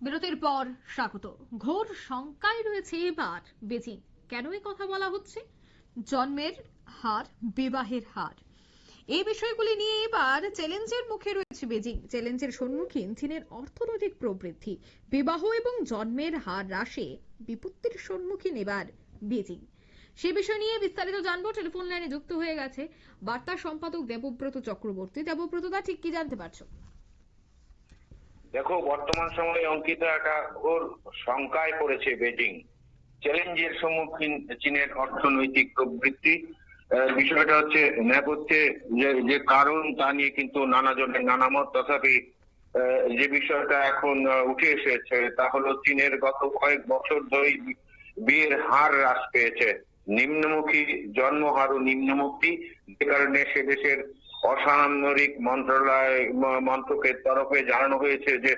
বিরতির পর স্বাগত। ঘোর শঙ্কায় রয়েছে এবার বেজিং। কেন এই কথা বলা হচ্ছে? জন্মের হার, বিবাহের হার, এই বিষয়গুলি নিয়ে এবার চ্যালেঞ্জের মুখে রয়েছে বেজিং। চ্যালেঞ্জের সম্মুখীন চীনের অর্থনৈতিক প্রবৃদ্ধি, বিবাহ এবং জন্মের হার হ্রাসে বিপত্তির সম্মুখীন এবার বেজিং। সে বিষয় নিয়ে বিস্তারিত জানবো। টেলিফোন লাইনে যুক্ত হয়ে গেছে বার্তা সম্পাদক দেবব্রত চক্রবর্তী। দেবব্রত দা, ঠিক কি জানতে পারছো? দেখো, বর্তমান সময়ে অঙ্কিত একটা ঘোর শঙ্কায় পড়েছে বেজিং। চ্যালেঞ্জের সম্মুখীন চীনের অর্থনৈতিক প্রবৃদ্ধি। বিষয়টা হচ্ছে নেপথ্যে যে কারণ তা নিয়ে কিন্তু নানা জনের নানা মত। তথাপি যে বিষয়টা এখন উঠে এসেছে তা হলো চীনের গত কয়েক বছর ধরে বিয়ের হার হ্রাস পেয়েছে। নিম্নমুখী জন্মহারও নিম্নমুখী, যে কারণে সে দেশের অসামরিক মন্ত্রকের তরফে জানানো হয়েছে যে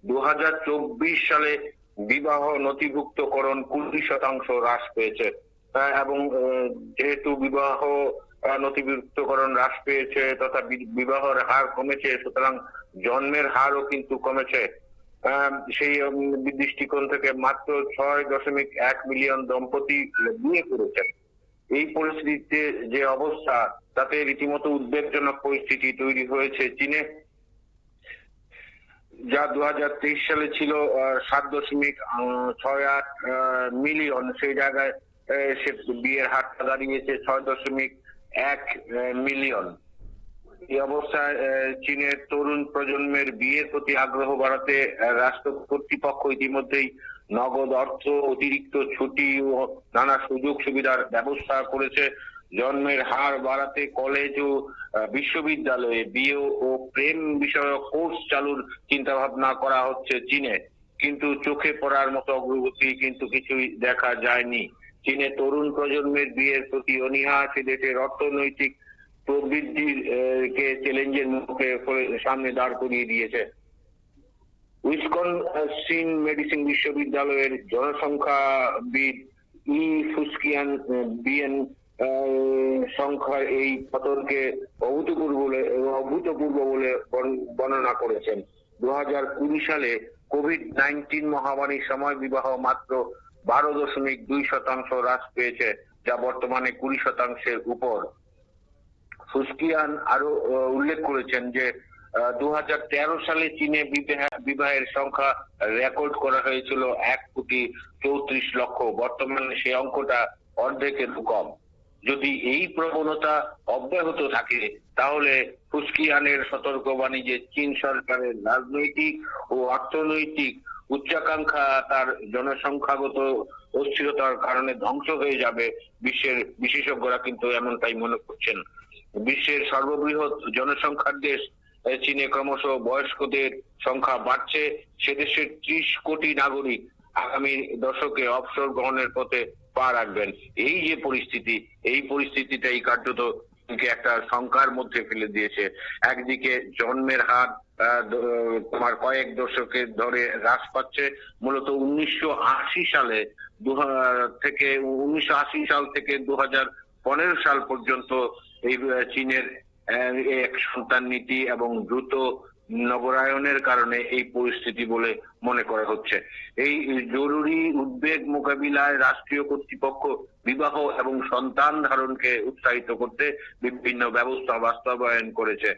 2024 সালে বিবাহ নথিভুক্তকরণ 20% হ্রাস পেয়েছে। এবং যেহেতু বিবাহ নথিভুক্তকরণ হ্রাস পেয়েছে তথা বিবাহের হার কমেছে, সুতরাং জন্মের হারও কিন্তু কমেছে। সেই দৃষ্টিকোণ থেকে মাত্র 6.1 মিলিয়ন দম্পতি বিয়ে করেছেন। এই পরিস্থিতিতে যে অবস্থা, তাতে রীতিমতো উদ্বেগজনক পরিস্থিতি তৈরি হয়েছে চীনে। যা 2023 সালে ছিল 7.68 মিলিয়ন, সেই জায়গায় সে বিয়ের হারটা দাঁড়িয়েছে 6.1 মিলিয়ন। এই অবস্থায় চীনের তরুণ প্রজন্মের বিয়ের প্রতি আগ্রহ বাড়াতে রাষ্ট্র কর্তৃপক্ষ ইতিমধ্যেই নগদ অর্থ, অতিরিক্ত ছুটি ও নানা সুযোগ সুবিধার ব্যবস্থা করেছে। জন্মের হার বাড়াতে কলেজ ও বিশ্ববিদ্যালয়ে বিয়ে ও প্রেম বিষয়ক কোর্স চালুর চিন্তা ভাবনা করা হচ্ছে চীনে, কিন্তু চোখে পড়ার মতো অগ্রগতি কিন্তু কিছুই দেখা যায়নি। চীনে তরুণ প্রজন্মের বিয়ের প্রতি অনীহা সে দেশের অর্থনৈতিক প্রবৃদ্ধির কে চ্যালেঞ্জের মুখে সামনে দাঁড় করিয়ে দিয়েছে। উইসকনসিন মেডিসিন বিশ্ববিদ্যালয়ের জনসংখ্যাবিদ ই ফুসকিয়ান বিয়েন সংখ্যার এই পতনকে অভূতপূর্ব বলে বর্ণনা করেছেন। 2020 সালে কোভিড-19 মহামারীর সময় বিবাহ মাত্র 12.2% হ্রাস পেয়েছে, যা বর্তমানে 20%-এর উপর। ফুসকিয়ান আরো উল্লেখ করেছেন যে 2013 সালে চীনে বিবাহের সংখ্যা রেকর্ড করা হয়েছিল 1,34,00,000। বর্তমানে সেই অঙ্কটা অর্ধেকের কম। যদি এই প্রবণতা অব্যাহত থাকে তাহলে ফুসকিয়ানের সতর্কবাণী যে চীন সরকারের রাজনৈতিক ও অর্থনৈতিক উচ্চাকাঙ্ক্ষা তার জনসংখ্যাগত অস্থিরতার কারণে ধ্বংস হয়ে যাবে। বিশ্বের বিশেষজ্ঞরা কিন্তু এমনটাই মনে করছেন। বিশ্বের সর্ববৃহৎ জনসংখ্যার দেশ চীনে ক্রমশ বয়স্কদের সংখ্যা বাড়ছে। সে দেশের 30 কোটি নাগরিক আগামী দশকে অবসর গ্রহণের পথে পা রাখবেন। এই যে পরিস্থিতি, এই পরিস্থিতিটাই কার্যত একটা শঙ্কার মধ্যে ফেলে দিয়েছে। একদিকে জন্মের হার তোমার কয়েক দশকে ধরে হ্রাস পাচ্ছে। মূলত 1980 সালে থেকে 1980 সাল থেকে 2015 সাল পর্যন্ত এই চীনের এক সন্তান নীতি এবং দ্রুত নগরায়নের কারণে এই পরিস্থিতি বলে মনে করা হচ্ছে। এই জরুরি উদ্বেগ মোকাবিলায় রাষ্ট্রীয় কর্তৃপক্ষ বিবাহ এবং সন্তান ধারণকে উৎসাহিত করতে বিভিন্ন ব্যবস্থা বাস্তবায়ন করেছে।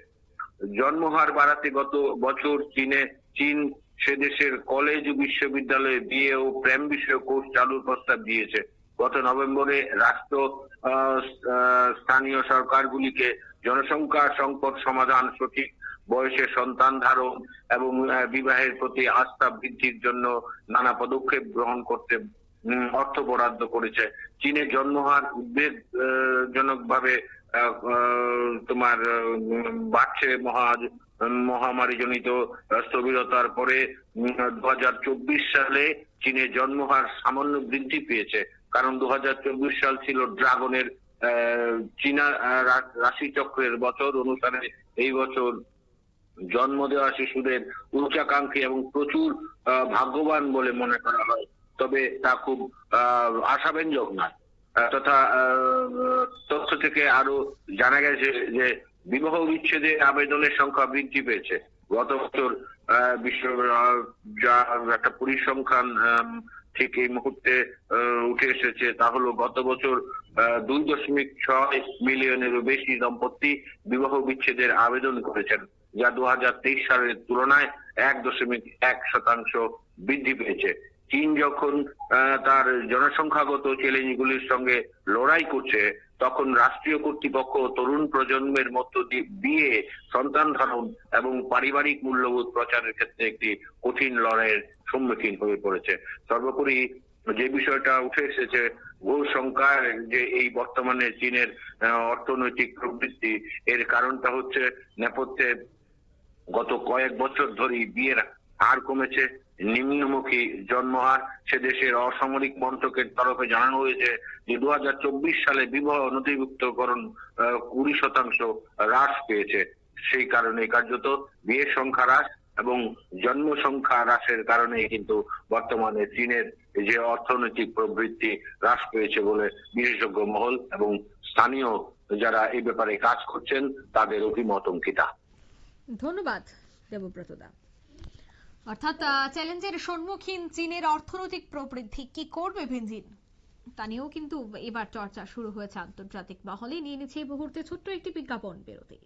জন্মহার বাড়াতে গত বছর চীন সে দেশের কলেজ ও বিশ্ববিদ্যালয়ে বিয়ে ও প্রেম বিষয়ক কোর্স চালুর প্রস্তাব দিয়েছে। গত নভেম্বরে রাষ্ট্র স্থানীয় সরকারগুলিকে জনসংখ্যা সংকট সমাধান, সঠিক বয়সে সন্তান ধারণ এবং বিবাহের প্রতি আস্থা বৃদ্ধির জন্য নানা পদক্ষেপ গ্রহণ করতে অর্থ বরাদ্দ করেছে। চীনের জন্মহার উদ্বেগজনকভাবে তোমার বাড়ছে মহামারীজনিত স্থবিরতার পরে। 2024 সালে চীনের জন্মহার সামান্য বৃদ্ধি পেয়েছে, কারণ 2024 সাল ছিল ড্রাগনের চীনা রাশিচক্রের বছর অনুসারে এই বছর জন্ম দেওয়া শিশুদের উচ্চাকাঙ্ক্ষী এবং প্রচুর ভাগ্যবান বলে মনে করা হয়। তবে তা খুব আশাব্যঞ্জক নয়। তথা তথ্য থেকে আরো জানা গেছে যে বিবাহ বিচ্ছেদে আবেদনের সংখ্যা বৃদ্ধি পেয়েছে। গত বছর বিশ্ব যা একটা পরিসংখ্যান ঠিক এই মুহূর্তে উঠে এসেছে, তা হলো গত বছর 2.6 মিলিয়নেরও বেশি দম্পতি বিবাহ বিচ্ছেদের আবেদন করেছেন, যা 2023 সালের তুলনায় 1.1% বৃদ্ধি পেয়েছে। চীন যখন তার জনসংখ্যাগত চ্যালেঞ্জগুলির সঙ্গে লড়াই করছে, তখন রাষ্ট্রীয় কর্তৃপক্ষ তরুণ প্রজন্মের মধ্য দিয়ে বিয়ে, সন্তান ধারণ এবং পারিবারিক মূল্যবোধ প্রচারের ক্ষেত্রে একটি কঠিন লড়াইয়ের সম্মুখীন হয়ে পড়েছে। সর্বোপরি যে বিষয়টা উঠে এসেছে, ঘোর সংখ্যার যে এই বর্তমানে চীনের অর্থনৈতিক প্রবৃদ্ধি, এর কারণটা হচ্ছে নেপথ্যে গত কয়েক বছর ধরেই বিয়ের হার কমেছে, নিম্নমুখী জন্মহার। সে দেশের অসামরিক মন্ত্রকের তরফে জানানো হয়েছে যে 2024 সালে বিবাহ নথিভুক্তকরণ 20% হ্রাস পেয়েছে। সেই কারণে কার্যত বিয়ের সংখ্যা হ্রাস এবং জন্মসংখ্যা হ্রাসের কারণে কিন্তু বর্তমানে চীনের যে অর্থনৈতিক প্রবৃদ্ধি হ্রাস পেয়েছে বলে বিশেষজ্ঞ মহল এবং স্থানীয় যারা এই ব্যাপারে কাজ করছেন তাদের অভিমত অঙ্কিতা। ধন্যবাদ দেবব্রত দা। অর্থাৎ চ্যালেঞ্জের সম্মুখীন চীনের অর্থনৈতিক প্রবৃদ্ধি কি করবে বেজিং, তা নিয়েও কিন্তু এবার চর্চা শুরু হয়েছে আন্তর্জাতিক মহলে। নিয়ে নিচ্ছে এই মুহূর্তে ছোট্ট একটি বিজ্ঞাপন বিরতি।